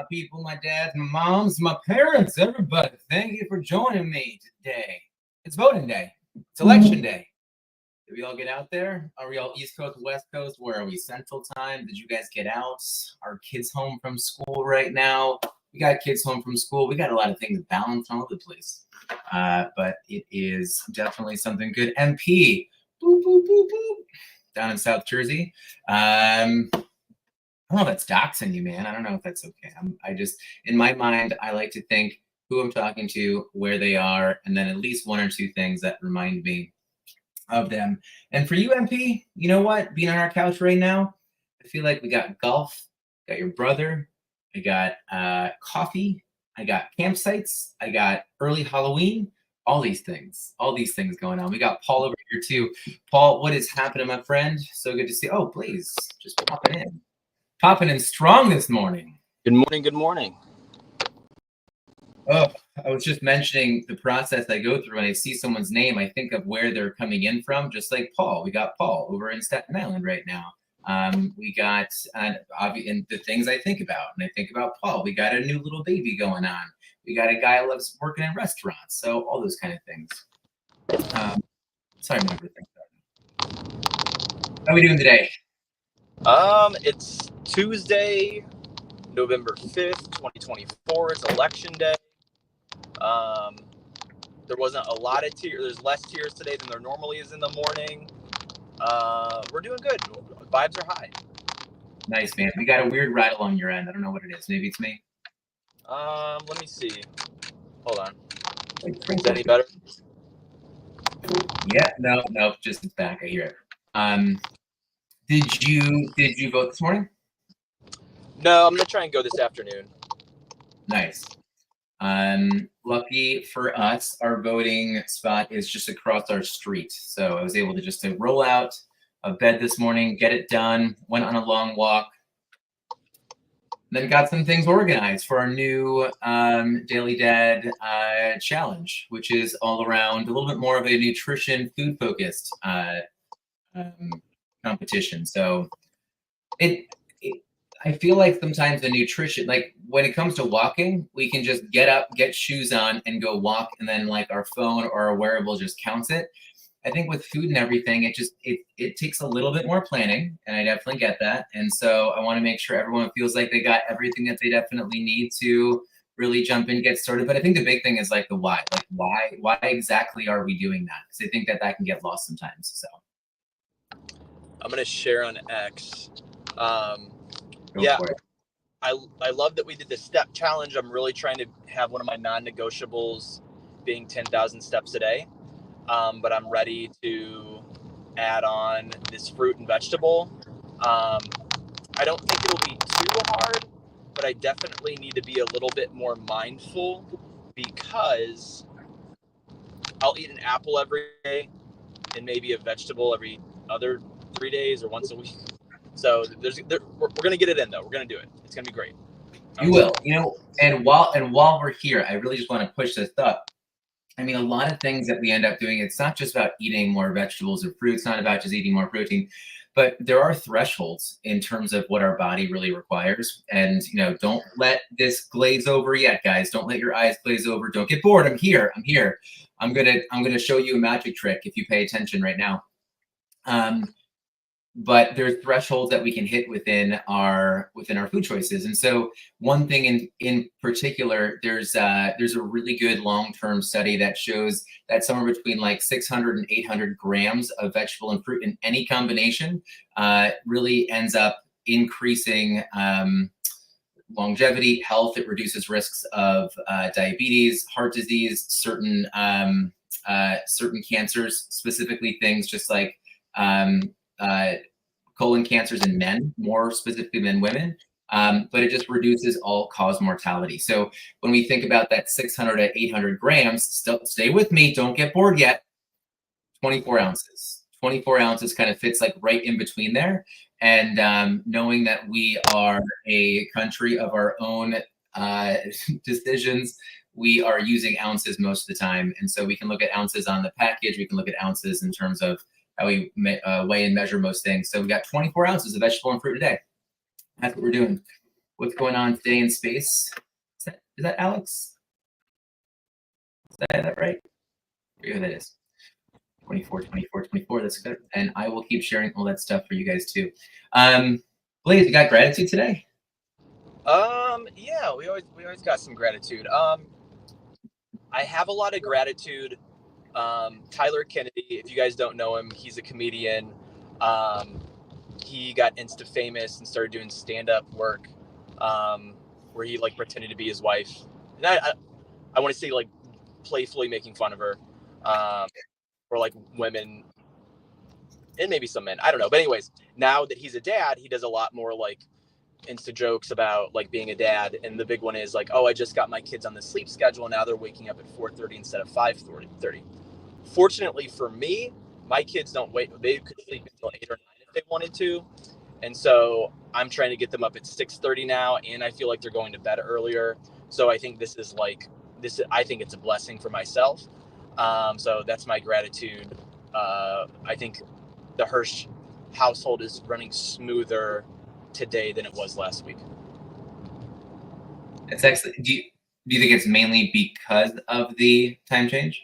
people, my dads, my moms, my parents, everybody. Thank you for joining me today. It's voting day. It's election day. Did we all get out there? Are we all East Coast, West Coast? Where are we? Central time? Did you guys get out? Are kids home from school right now? We got kids home from school. We got a lot of things balanced all over the place. But it is definitely something good. MP, boop, boop, boop, boop, down in South Jersey. I don't know if that's doxing you, man. I don't know if that's okay. I just, in my mind, I like to think who I'm talking to, where they are, and then at least one or two things that remind me of them. And for you, MP, you know what? Being on our couch right now, I feel like we got golf, got your brother, I got coffee, I got campsites, I got early Halloween, all these things going on. We got Paul over here too. Paul, what is happening, my friend? So good to see. Oh, please, just popping in strong this morning. Good morning. Good morning. Oh, I was just mentioning the process I go through when I see someone's name. I think of where they're coming in from, just like Paul. We got Paul over in Staten Island right now. We got and the things I think about, and I think about Paul. We got a new little baby going on. We got a guy who loves working in restaurants. So all those kind of things. Sorry, remember things. How are we doing today? It's Tuesday, November 5th, 2024. It's election day. There wasn't a lot of tears. There's less tears today than there normally is in the morning. We're doing good. Vibes are high. Nice, man. We got a weird rattle on your end. I don't know what it is. Maybe it's me. Let me see. Hold on. Is that any better? Yeah, no, just it's back. I hear it. Did you vote this morning? No, I'm gonna try and go this afternoon. Nice. Lucky for us, our voting spot is just across our street. So I was able to just roll out of bed this morning, get it done, went on a long walk, then got some things organized for our new Daily Dad challenge, which is all around a little bit more of a nutrition, food focused competition. So I feel like sometimes the nutrition, like when it comes to walking, we can just get up, get shoes on and go walk. And then like our phone or our wearable just counts it. I think with food and everything, it takes a little bit more planning, and I definitely get that. And so I want to make sure everyone feels like they got everything that they definitely need to really jump in, get started. But I think the big thing is like the why, like why exactly are we doing that? Because I think that can get lost sometimes. So I'm going to share on X. Yeah, I love that we did the step challenge. I'm really trying to have one of my non-negotiables being 10,000 steps a day. But I'm ready to add on this fruit and vegetable. I don't think it'll be too hard, but I definitely need to be a little bit more mindful because I'll eat an apple every day and maybe a vegetable every other 3 days or once a week. So we're going to get it in though. We're going to do it. It's going to be great. You will, and while we're here, I really just want to push this up. I mean, a lot of things that we end up doing, it's not just about eating more vegetables or fruits, not about just eating more protein, but there are thresholds in terms of what our body really requires. And, don't let this glaze over yet, guys. Don't let your eyes glaze over. Don't get bored. I'm here. I'm going to show you a magic trick if you pay attention right now. But there's thresholds that we can hit within our food choices. And so one thing in particular, there's a really good long-term study that shows that somewhere between like 600 and 800 grams of vegetable and fruit in any combination really ends up increasing longevity, health. It reduces risks of diabetes, heart disease, certain cancers, specifically things just like colon cancers in men, more specifically than women, but it just reduces all-cause mortality. So when we think about that 600 to 800 grams, stay with me, don't get bored yet, 24 ounces. 24 ounces kind of fits like right in between there. And knowing that we are a country of our own decisions, we are using ounces most of the time. And so we can look at ounces on the package, we can look at ounces in terms of how we weigh and measure most things. So we got 24 ounces of vegetable and fruit a day. That's what we're doing. what's going on today in space. Is that Alex? Is that right? I forget who that is. 24, 24, 24. That's good. And I will keep sharing all that stuff for you guys too. Blaze, you got gratitude today? Yeah, we always got some gratitude. I have a lot of gratitude. Tyler Kennedy, if you guys don't know him, he's a comedian. He got insta famous and started doing stand-up work, where he like pretended to be his wife. And I want to say like playfully making fun of her, or like women and maybe some men. I don't know. But anyways, now that he's a dad, he does a lot more like Insta jokes about like being a dad. And the big one is like, oh, I just got my kids on the sleep schedule. Now they're waking up at 4:30 instead of 5:30. Fortunately for me, my kids don't wait. They could sleep until 8 or 9 if they wanted to. And so I'm trying to get them up at 6:30 now. And I feel like they're going to bed earlier. So I think I think it's a blessing for myself. So that's my gratitude. I think the Hirsch household is running smoother today than it was last week. It's excellent. Do you think it's mainly because of the time change?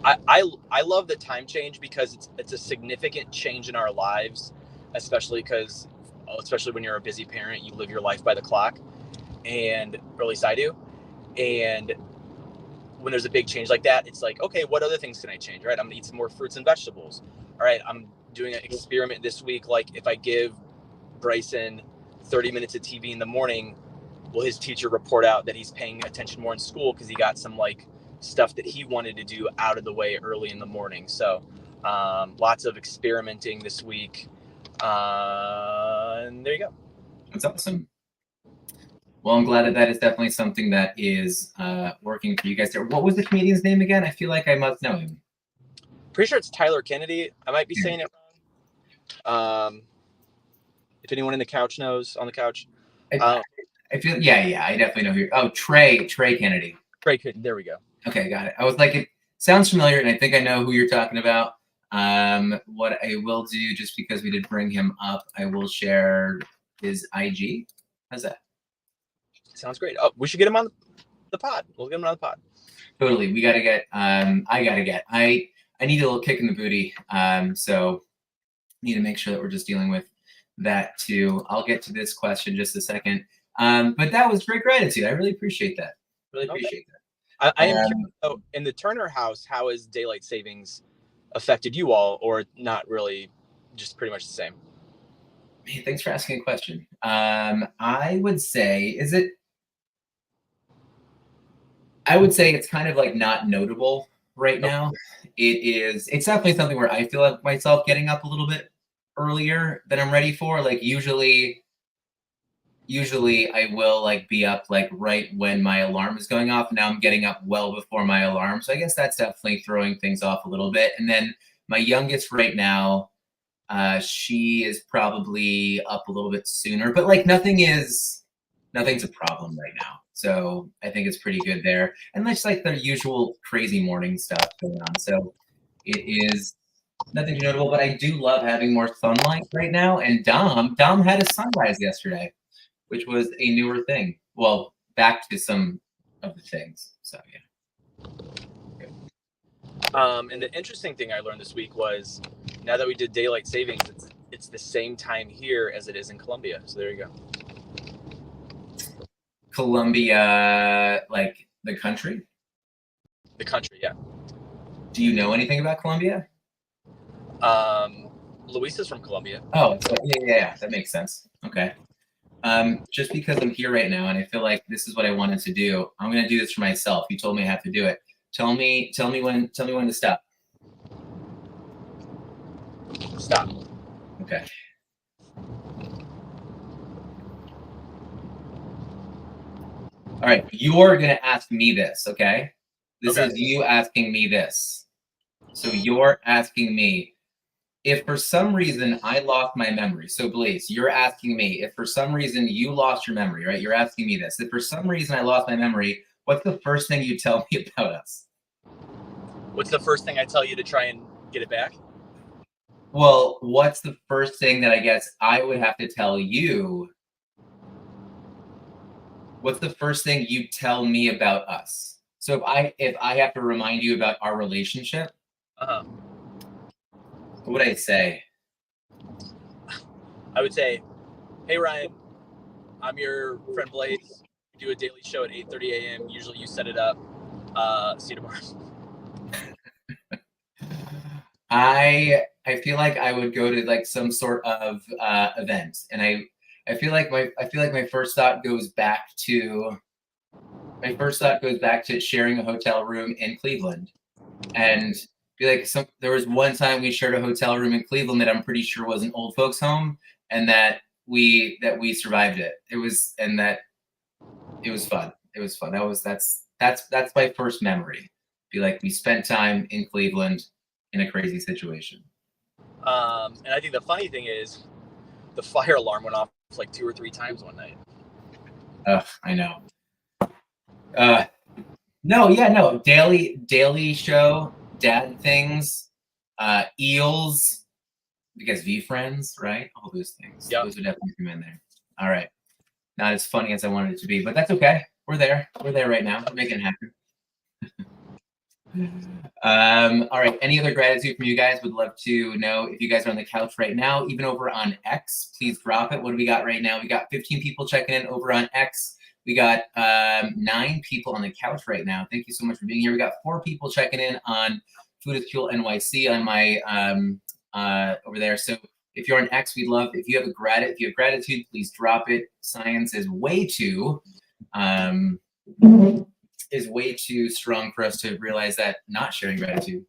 I love the time change because it's a significant change in our lives, especially when you're a busy parent, you live your life by the clock, and or at least I do. And when there's a big change like that, it's like, okay, what other things can I change? Right, I'm gonna eat some more fruits and vegetables. All right, I'm doing an experiment this week. Like if I give Bryson 30 minutes of TV in the morning, will his teacher report out that he's paying attention more in school because he got some like stuff that he wanted to do out of the way early in the morning? So lots of experimenting this week. And there you go. That's awesome. Well, I'm glad that is definitely something that is working for you guys there. What was the comedian's name again? I feel like I must know him. Pretty sure it's Tyler Kennedy. I might be saying it wrong. If anyone in the couch knows, on the couch. I feel, yeah, I definitely know who. Oh, Trey Kennedy. Trey, there we go. Okay, got it. I was like, it sounds familiar, and I think I know who you're talking about. What I will do, just because we did bring him up, I will share his IG. How's that? Sounds great. Oh, we should get him on the pod. We'll get him on the pod. Totally. We gotta get. I need a little kick in the booty. So need to make sure that we're just dealing with that too. I'll get to this question in just a second. But that was great gratitude. I really appreciate that. Really appreciate that. I am curious, though, in the Turner house, how has daylight savings affected you all, or not really, just pretty much the same? Man, thanks for asking a question. I would say it's kind of like not notable right now. It's definitely something where I feel like myself getting up a little bit earlier than I'm ready for. Like usually I will like be up like right when my alarm is going off. Now I'm getting up well before my alarm. So I guess that's definitely throwing things off a little bit. And then my youngest right now, she is probably up a little bit sooner, but like nothing's a problem right now. So I think it's pretty good there. And that's like the usual crazy morning stuff going on. So it is nothing notable, but I do love having more sunlight right now. And Dom had a sunrise yesterday, which was a newer thing. Well, back to some of the things. So yeah. Good. And the interesting thing I learned this week was, now that we did daylight savings, it's the same time here as it is in Colombia. So there you go. Colombia, like the country? The country, yeah. Do you know anything about Colombia? Luisa's from Colombia. Oh, so yeah, that makes sense. Okay. Just because I'm here right now and I feel like this is what I wanted to do, I'm gonna do this for myself. You told me I have to do it. Tell me when to stop. Stop. Okay. All right, you're gonna ask me this, okay? This is you asking me this. So you're asking me, if for some reason I lost my memory, so Blaze, you're asking me, if for some reason you lost your memory, right? You're asking me this. If for some reason I lost my memory, what's the first thing you tell me about us? What's the first thing I tell you to try and get it back? Well, what's the first thing that I guess I would have to tell you What's the first thing you tell me about us? So if I have to remind you about our relationship, what would I say? I would say, hey Ryan, I'm your friend Blaze. We do a daily show at 8:30 a.m. Usually you set it up. See you tomorrow. I feel like I would go to like some sort of event, and I feel like my first thought goes back to sharing a hotel room in Cleveland, and feel like there was one time we shared a hotel room in Cleveland that I'm pretty sure was an old folks home, and that we survived it. It was fun. It was fun. That's my first memory. Feel like we spent time in Cleveland in a crazy situation. And I think the funny thing is, the fire alarm went off like 2 or 3 times one night. I know. No. Daily show, dad things, eels, because V friends, right? All those things. Yep. Those would definitely come in there. All right. Not as funny as I wanted it to be, but that's okay. We're there. We're there right now. We're making it happen. All right. Any other gratitude from you guys? Would love to know if you guys are on the couch right now, even over on X, please drop it. What do we got right now? We got 15 people checking in over on X. We got 9 people on the couch right now. Thank you so much for being here. We got 4 people checking in on Food is Fuel NYC on my over there. So if you're on X, we'd love if you have gratitude, please drop it. Science is way too strong for us to realize that not sharing gratitude is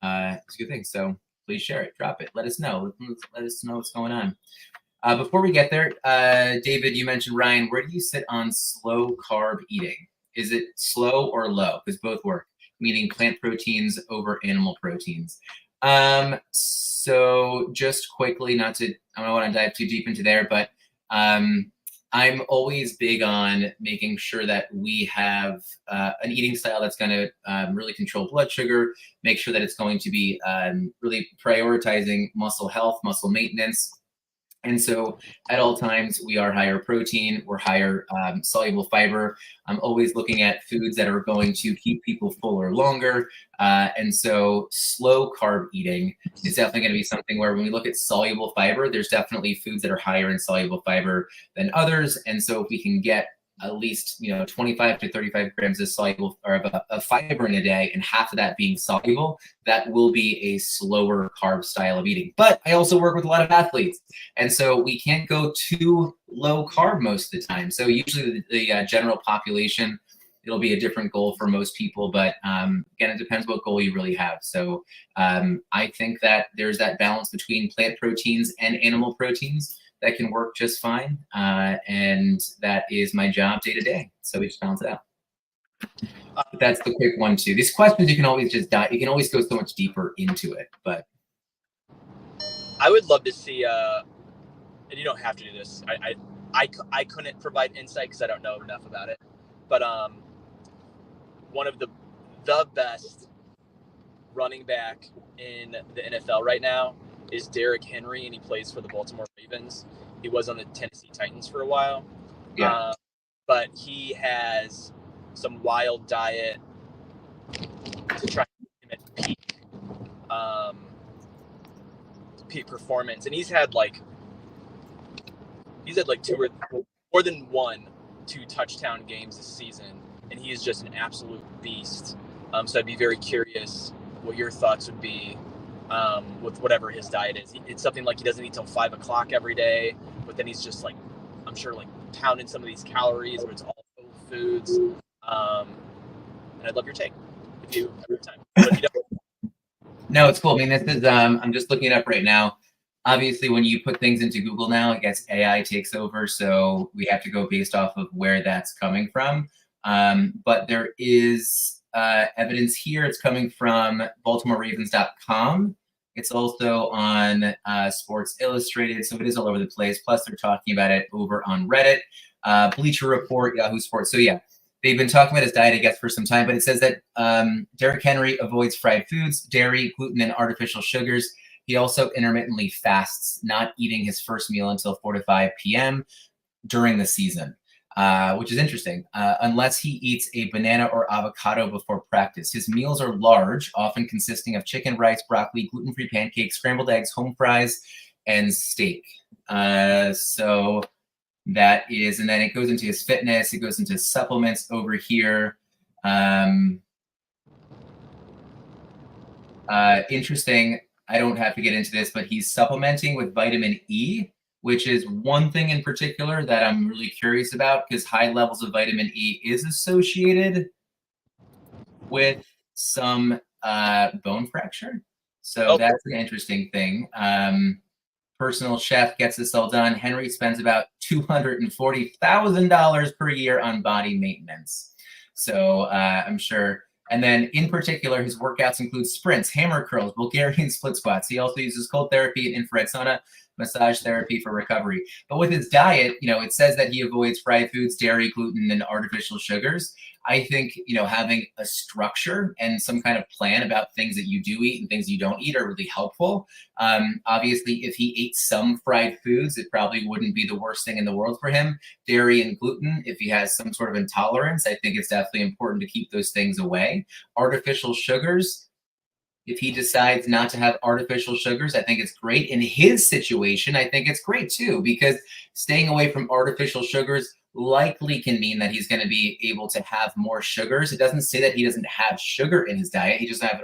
a good thing. So please share it, drop it, let us know. Let us know what's going on. Before we get there, David, you mentioned Ryan. Where do you sit on slow carb eating? Is it slow or low? Because both work, meaning plant proteins over animal proteins. So just quickly, I don't want to dive too deep into there, but I'm always big on making sure that we have an eating style that's going to really control blood sugar, make sure that it's going to be really prioritizing muscle health, muscle maintenance. And so at all times, we are higher protein, we're higher soluble fiber. I'm always looking at foods that are going to keep people fuller longer. And so slow carb eating is definitely going to be something where when we look at soluble fiber, there's definitely foods that are higher in soluble fiber than others. And so if we can get at least 25 to 35 grams of soluble or of fiber in a day, and half of that being soluble, that will be a slower carb style of eating. But I also work with a lot of athletes, and so we can't go too low carb most of the time. So usually the general population, it'll be a different goal for most people, but again, it depends what goal you really have. So I think that there's that balance between plant proteins and animal proteins that can work just fine. And that is my job day to day. So we just balance it out. But that's the quick one too. These questions, you can always just dive. You can always go so much deeper into it, but. I would love to see, and you don't have to do this. I couldn't provide insight because I don't know enough about it. But one of the best running back in the NFL right now is Derrick Henry, and he plays for the Baltimore Ravens. He was on the Tennessee Titans for a while. Yeah. But he has some wild diet to try to get him at peak performance. And he's had like more than 2 touchdown games this season, and he is just an absolute beast. So I'd be very curious what your thoughts would be with whatever his diet is. It's something like he doesn't eat till 5 o'clock every day, but then he's just like, I'm sure, like pounding some of these calories where it's all full foods. And I'd love your take if you have time. But if you don't. No, it's cool. I mean, this is, I'm just looking it up right now. Obviously, when you put things into Google now, I guess AI takes over. So we have to go based off of where that's coming from. But there is evidence here. It's coming from BaltimoreRavens.com. It's also on Sports Illustrated. So it is all over the place. Plus, they're talking about it over on Reddit, Bleacher Report, Yahoo Sports. So yeah, they've been talking about his diet, I guess, for some time. But it says that Derrick Henry avoids fried foods, dairy, gluten, and artificial sugars. He also intermittently fasts, not eating his first meal until 4 to 5 p.m. during the season. which is interesting. Unless he eats a banana or avocado before practice. His meals are large, often consisting of chicken, rice, broccoli, gluten-free pancakes, scrambled eggs, home fries, and steak. So that is, and then it goes into his fitness. It goes into supplements over here. Interesting. I don't have to get into this, but he's supplementing with vitamin E, which is one thing in particular that I'm really curious about, because high levels of vitamin E is associated with some bone fracture. So that's an interesting thing. Personal chef gets this all done. Henry spends about $240,000 per year on body maintenance. So I'm sure. And then in particular, his workouts include sprints, hammer curls, Bulgarian split squats. He also uses cold therapy and infrared sauna, massage therapy for recovery. But with his diet, it says that he avoids fried foods, dairy, gluten, and artificial sugars. I think, having a structure and some kind of plan about things that you do eat and things you don't eat are really helpful. Obviously, if he ate some fried foods, it probably wouldn't be the worst thing in the world for him. Dairy and gluten, if he has some sort of intolerance, I think it's definitely important to keep those things away. Artificial sugars, if he decides not to have artificial sugars, I think it's great. In his situation, I think it's great too, because staying away from artificial sugars likely can mean that he's going to be able to have more sugars. It doesn't say that he doesn't have sugar in his diet. He doesn't have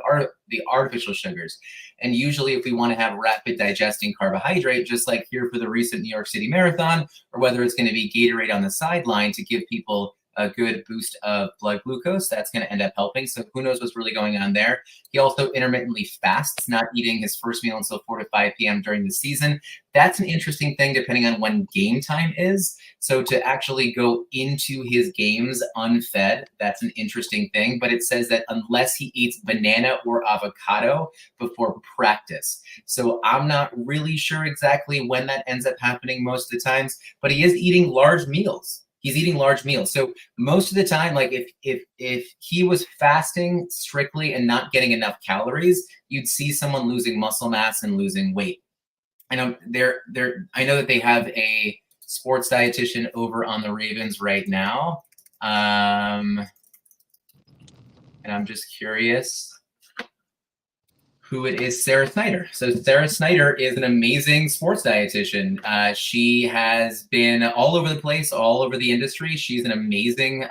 the artificial sugars. And usually if we want to have rapid digesting carbohydrate, just like here for the recent New York City Marathon, or whether it's going to be Gatorade on the sideline to give people a good boost of blood glucose, that's going to end up helping. So who knows what's really going on there. He also intermittently fasts, not eating his first meal until 4 to 5 p.m. during the season. That's an interesting thing depending on when game time is. So to actually go into his games unfed, that's an interesting thing. But it says that unless he eats banana or avocado before practice. So I'm not really sure exactly when that ends up happening most of the times, but he is eating large meals. He's eating large meals. So most of the time, like if he was fasting strictly and not getting enough calories, you'd see someone losing muscle mass and losing weight. I know I know that they have a sports dietitian over on the Ravens right now. And I'm just curious who it is. Sarah Snyder. So Sarah Snyder is an amazing sports dietitian. She has been all over the place, all over the industry. She's an amazing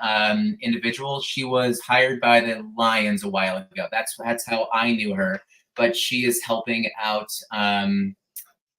individual. She was hired by the Lions a while ago. That's how I knew her. But she is helping out.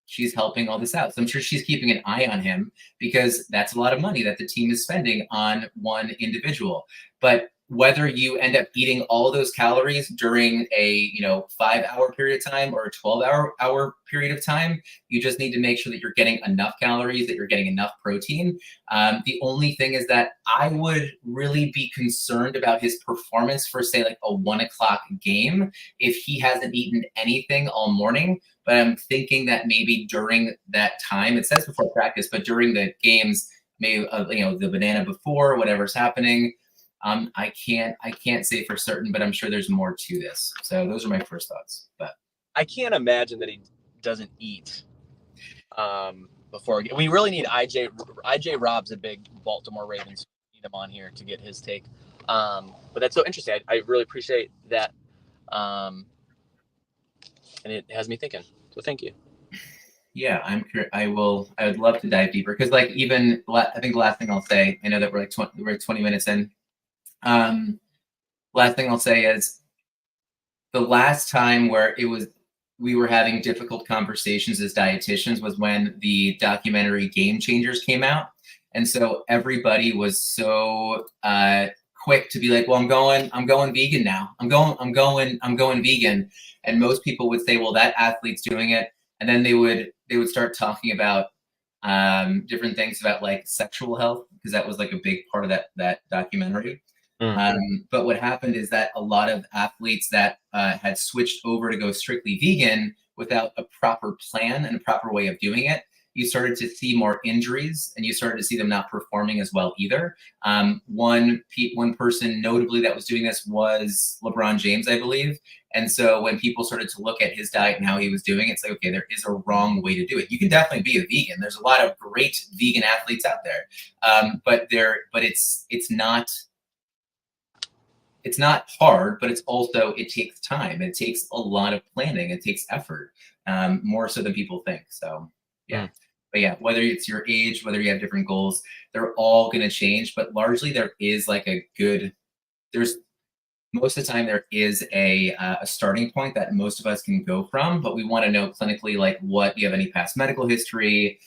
She's helping all this out. So I'm sure she's keeping an eye on him, because that's a lot of money that the team is spending on one individual. But whether you end up eating all those calories during a 5-hour period of time or a 12-hour period of time, you just need to make sure that you're getting enough calories, that you're getting enough protein. The only thing is that I would really be concerned about his performance for, say, like a 1 o'clock game if he hasn't eaten anything all morning. But I'm thinking that maybe during that time, it says before practice, but during the games, maybe the banana before, whatever's happening. I can't say for certain, but I'm sure there's more to this. So those are my first thoughts. But I can't imagine that he doesn't eat before. We really need IJ Rob's a big Baltimore Ravens. Need him on here to get his take. But that's so interesting. I really appreciate that. And it has me thinking. So thank you. Yeah, I would love to dive deeper, because I think the last thing I'll say, I know that we're 20 minutes in. Last thing I'll say is the last time where we were having difficult conversations as dietitians was when the documentary Game Changers came out. And so everybody was so quick to be like, well, I'm going vegan now. I'm going vegan. And most people would say, well, that athlete's doing it. And then they would start talking about different things about like sexual health, because that was like a big part of that documentary. But what happened is that a lot of athletes that had switched over to go strictly vegan without a proper plan and a proper way of doing it, you started to see more injuries, and you started to see them not performing as well either. One person notably that was doing this was LeBron James, I believe. And so when people started to look at his diet and how he was doing, it's like, okay, there is a wrong way to do it. You can definitely be a vegan. There's a lot of great vegan athletes out there, but it's not hard, but it takes time. It takes a lot of planning. It takes effort, more so than people think. So yeah. But yeah, whether it's your age, whether you have different goals, they're all going to change. But largely there is like most of the time there is a starting point that most of us can go from, but we want to know clinically, like, what do you have any past medical history?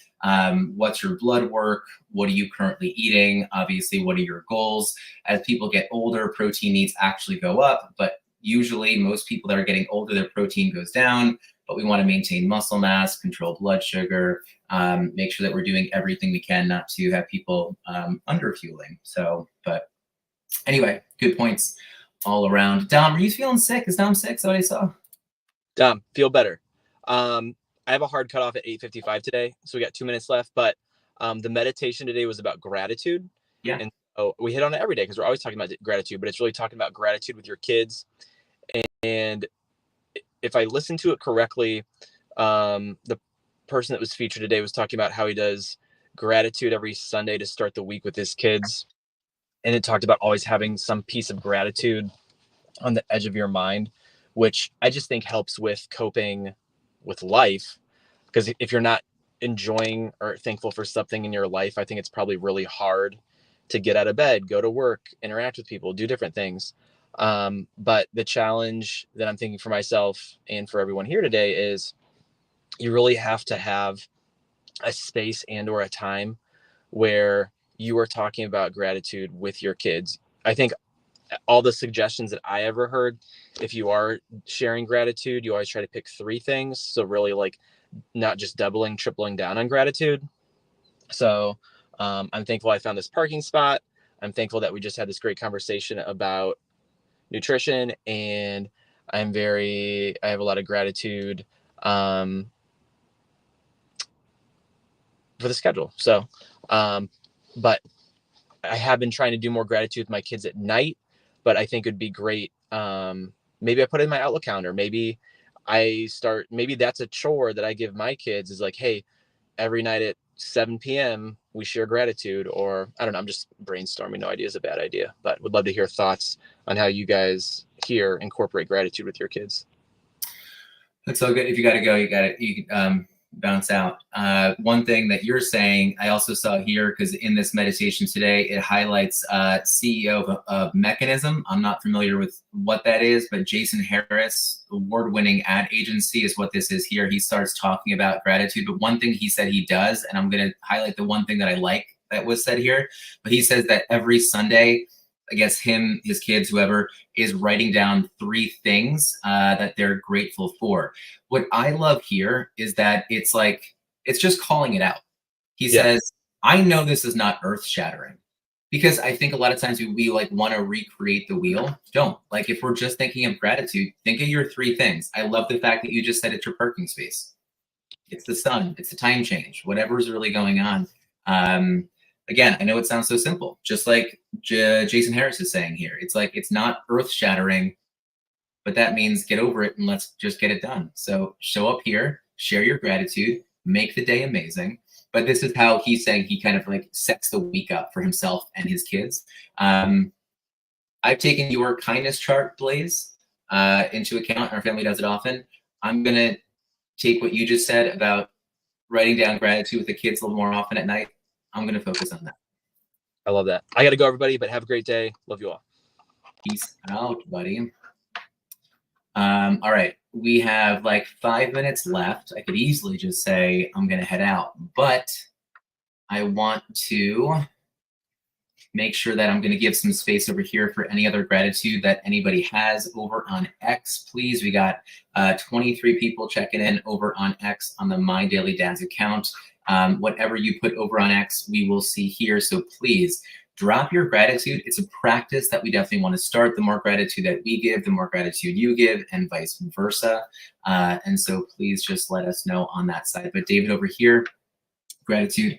What's your blood work? What are you currently eating? Obviously, what are your goals? As people get older, protein needs actually go up, but usually most people that are getting older, their protein goes down, but we want to maintain muscle mass, control blood sugar, make sure that we're doing everything we can not to have people under fueling. So, but anyway, good points all around. Dom, are you feeling sick? Is Dom sick? Is that what I saw? Dom, feel better. I have a hard cutoff at 8:55 today, so we got 2 minutes left. But the meditation today was about gratitude. Yeah. And so we hit on it every day because we're always talking about gratitude, but it's really talking about gratitude with your kids. And if I listened to it correctly, the person that was featured today was talking about how he does gratitude every Sunday to start the week with his kids. And it talked about always having some piece of gratitude on the edge of your mind, which I just think helps with coping with life. Because if you're not enjoying or thankful for something in your life, I think it's probably really hard to get out of bed, go to work, interact with people, do different things. But the challenge that I'm thinking for myself and for everyone here today is you really have to have a space and or a time where you are talking about gratitude with your kids. I think all the suggestions that I ever heard, if you are sharing gratitude, you always try to pick 3 things. So really, like, not just doubling, tripling down on gratitude. So I'm thankful I found this parking spot. I'm thankful that we just had this great conversation about nutrition, and I have a lot of gratitude for the schedule. So, but I have been trying to do more gratitude with my kids at night, but I think it'd be great. Maybe I put it in my Outlook calendar. Maybe that's a chore that I give my kids, is like, hey, every night at 7 p.m. we share gratitude. Or I don't know, I'm just brainstorming. No idea is a bad idea, but would love to hear thoughts on how you guys here incorporate gratitude with your kids. That's so good. If you got to go, you can bounce out. One thing that you're saying, I also saw here, because in this meditation today, it highlights CEO of Mechanism. I'm not familiar with what that is, but Jason Harris, award-winning ad agency, is what this is here. He starts talking about gratitude, but one thing he said he does, and I'm going to highlight the one thing that I like that was said here, but he says that every Sunday, I guess him, his kids, whoever, is writing down 3 things that they're grateful for. What I love here is that it's just calling it out. He says, I know this is not earth shattering, because I think a lot of times we like want to recreate the wheel. Don't. Like, if we're just thinking of gratitude, think of your 3 things. I love the fact that you just said it's your parking space. It's the sun. It's the time change. Whatever's really going on. Again, I know it sounds so simple, just like Jason Harris is saying here. It's like, it's not earth shattering, but that means get over it and let's just get it done. So show up here, share your gratitude, make the day amazing. But this is how he's saying he kind of like sets the week up for himself and his kids. I've taken your kindness chart, Blaze, into account. Our family does it often. I'm going to take what you just said about writing down gratitude with the kids a little more often at night. I'm going to focus on that. I love that. I got to go, everybody, but have a great day. Love you all. Peace out, buddy. All right. We have like 5 minutes left. I could easily just say I'm going to head out, but I want to make sure that I'm going to give some space over here for any other gratitude that anybody has over on X. Please, we got 23 people checking in over on X on the My Daily Dads account. Whatever you put over on X, we will see here. So please drop your gratitude. It's a practice that we definitely want to start. The more gratitude that we give, the more gratitude you give, and vice versa. And so please just let us know on that side. But David over here, gratitude,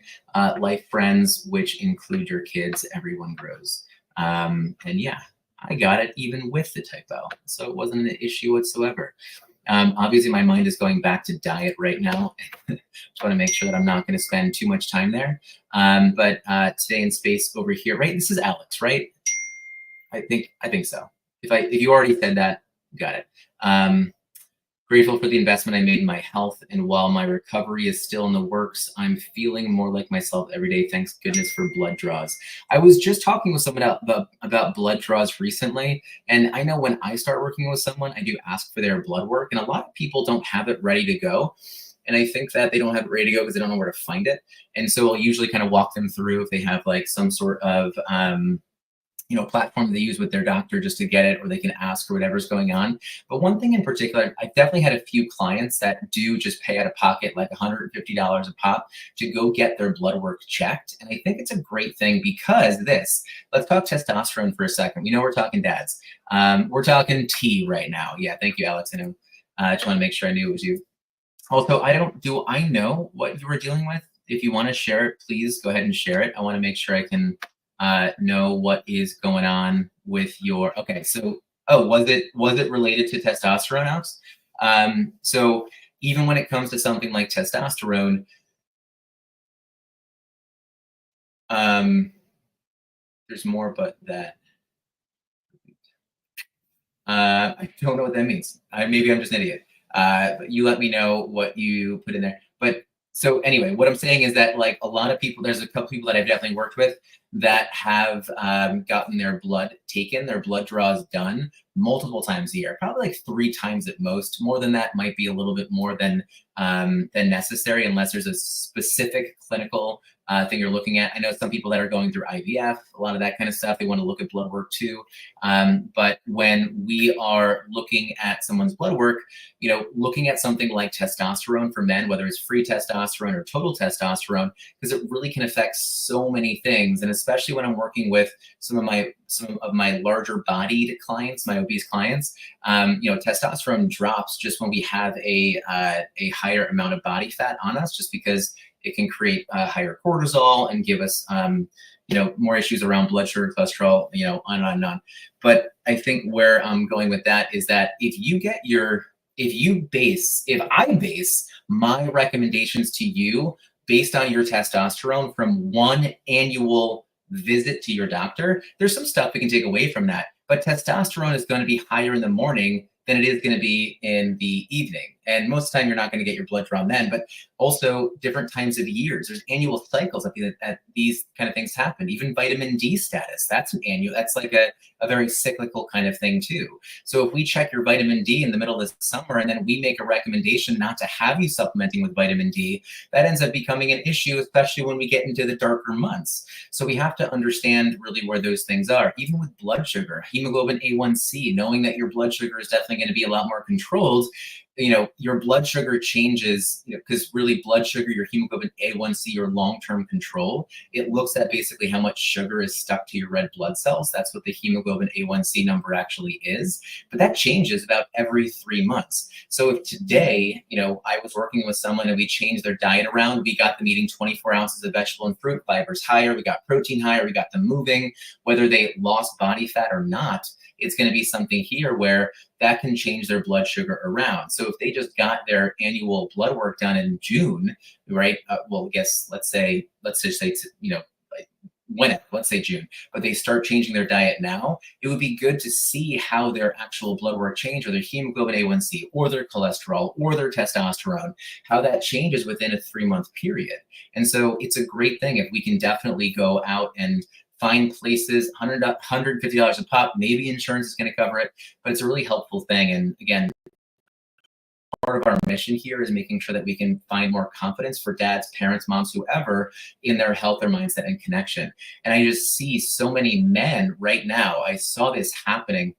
life friends, which include your kids. Everyone grows. And yeah, I got it even with the typo, so it wasn't an issue whatsoever. Obviously, my mind is going back to diet right now. Just want to make sure that I'm not going to spend too much time there. But today in space over here, right? This is Alex, right? I think so. If you already said that, got it. Grateful for the investment I made in my health, and while my recovery is still in the works, I'm feeling more like myself every day. Thanks goodness for blood draws. I was just talking with someone about blood draws recently, and I know when I start working with someone, I do ask for their blood work, and a lot of people don't have it ready to go. And I think that they don't have it ready to go because they don't know where to find it. And so I'll usually kind of walk them through if they have like some sort of platform they use with their doctor just to get it, or they can ask or whatever's going on. But one thing in particular, I've definitely had a few clients that do just pay out of pocket like $150 a pop to go get their blood work checked. And I think it's a great thing because let's talk testosterone for a second. We're talking dads. We're talking T right now. Yeah, thank you, Alex. I know. I just want to make sure I knew it was you. Also, do I know what you were dealing with? If you want to share it, please go ahead and share it. I want to make sure I can know what is going on with your, okay, so, was it related to testosterone, Alex? So even when it comes to something like testosterone, there's more but that. I don't know what that means. Maybe I'm just an idiot. But you let me know what you put in there. But so anyway, what I'm saying is that like a lot of people, there's a couple people that I've definitely worked with that have gotten their blood taken, their blood draws done multiple times a year, probably like 3 times at most. More than that might be a little bit more than necessary, unless there's a specific clinical thing you're looking at. I know some people that are going through IVF, a lot of that kind of stuff, they want to look at blood work too. But when we are looking at someone's blood work, looking at something like testosterone for men, whether it's free testosterone or total testosterone, because it really can affect so many things. And especially when I'm working with some of my larger bodied clients, my obese clients, testosterone drops just when we have a higher amount of body fat on us, just because it can create higher cortisol and give us more issues around blood sugar, cholesterol, on and on and on. But I think where I'm going with that is that if I base my recommendations to you based on your testosterone from one annual visit to your doctor, there's some stuff we can take away from that. But testosterone is going to be higher in the morning than it is going to be in the evening. And most of the time you're not going to get your blood drawn then, but also different times of years. There's annual cycles that these kind of things happen. Even vitamin D status, that's like a very cyclical kind of thing too. So if we check your vitamin D in the middle of the summer and then we make a recommendation not to have you supplementing with vitamin D, that ends up becoming an issue, especially when we get into the darker months. So we have to understand really where those things are. Even with blood sugar, hemoglobin A1C, knowing that your blood sugar is definitely going to be a lot more controlled. Your blood sugar changes, because really blood sugar, your hemoglobin A1C, your long-term control, it looks at basically how much sugar is stuck to your red blood cells. That's what the hemoglobin A1C number actually is. But that changes about every 3 months. So if today, I was working with someone and we changed their diet around, we got them eating 24 ounces of vegetable and fruit, fibers higher, we got protein higher, we got them moving, whether they lost body fat or not, it's going to be something here where that can change their blood sugar around. So if they just got their annual blood work done in June, right? Let's just say, let's say June, but they start changing their diet now, it would be good to see how their actual blood work change, or their hemoglobin A1C, or their cholesterol, or their testosterone, how that changes within a 3-month period. And so it's a great thing if we can definitely go out and find places, $150 a pop, maybe insurance is going to cover it, but it's a really helpful thing. And again, part of our mission here is making sure that we can find more confidence for dads, parents, moms, whoever, in their health, their mindset, and connection. And I just see so many men right now. I saw this happening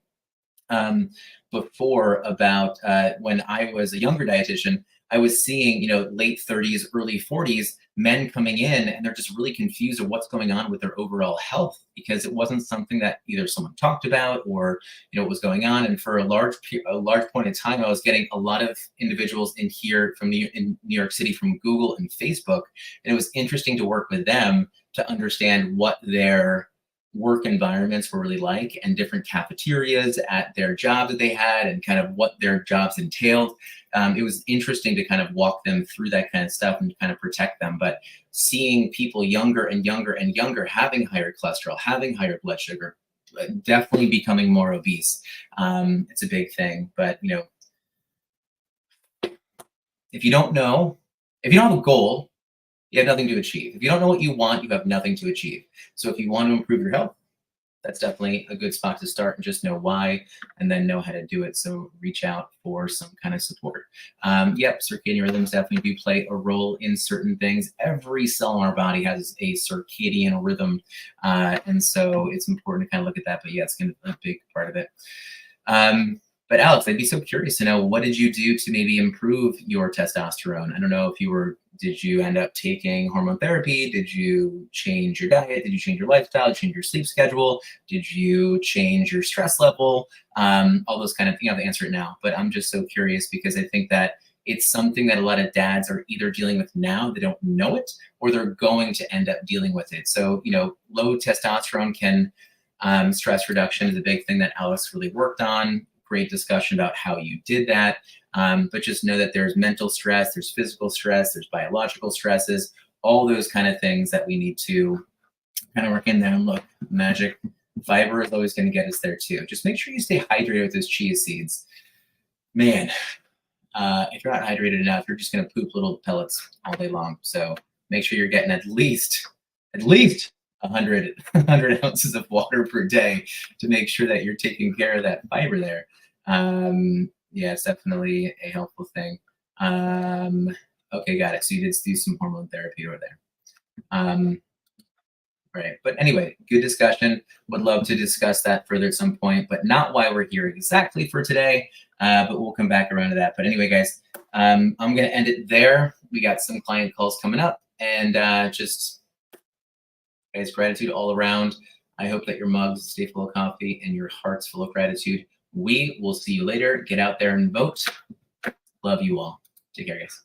before about when I was a younger dietitian. I was seeing, late 30s, early 40s, men coming in and they're just really confused of what's going on with their overall health, because it wasn't something that either someone talked about or, you know, what was going on. And for a large point in time, I was getting a lot of individuals in here from in New York City from Google and Facebook. And it was interesting to work with them to understand what their work environments were really like, and different cafeterias at their jobs that they had, and kind of what their jobs entailed. It was interesting to kind of walk them through that kind of stuff and kind of protect them. But seeing people younger and younger and younger having higher cholesterol, having higher blood sugar, definitely becoming more obese, it's a big thing. But, you know, if you don't have a goal, you have nothing to achieve. If you don't know what you want, you have nothing to achieve. So if you want to improve your health, that's definitely a good spot to start, and just know why, and then know how to do it. So reach out for some kind of support. Yep, circadian rhythms definitely do play a role in certain things. Every cell in our body has a circadian rhythm. And so it's important to kind of look at that, but yeah, it's going to be a big part of it. But Alex, I'd be so curious to know, what did you do to maybe improve your testosterone? I don't know if did you end up taking hormone therapy? Did you change your diet? Did you change your lifestyle? Change your sleep schedule? Did you change your stress level? All those kind of things. You don't have to answer it now, but I'm just so curious, because I think that it's something that a lot of dads are either dealing with now, they don't know it, or they're going to end up dealing with it. So, you know, low testosterone stress reduction is a big thing that Alex really worked on. Great discussion about how you did that. But just know that there's mental stress, there's physical stress, there's biological stresses, all those kind of things that we need to kind of work in there. And look, magic fiber is always going to get us there too. Just make sure you stay hydrated with those chia seeds. Man, if you're not hydrated enough, you're just going to poop little pellets all day long. So make sure you're getting at least 100 ounces of water per day to make sure that you're taking care of that fiber there. Yeah, it's definitely a helpful thing. Okay, got it. So you did do some hormone therapy over there. Right. But anyway, good discussion. Would love to discuss that further at some point, but not why we're here exactly for today. But we'll come back around to that. But anyway, guys, I'm going to end it there. We got some client calls coming up, and just guys, gratitude all around. I hope that your mugs stay full of coffee and your hearts full of gratitude. We will see you later. Get out there and vote. Love you all. Take care, guys.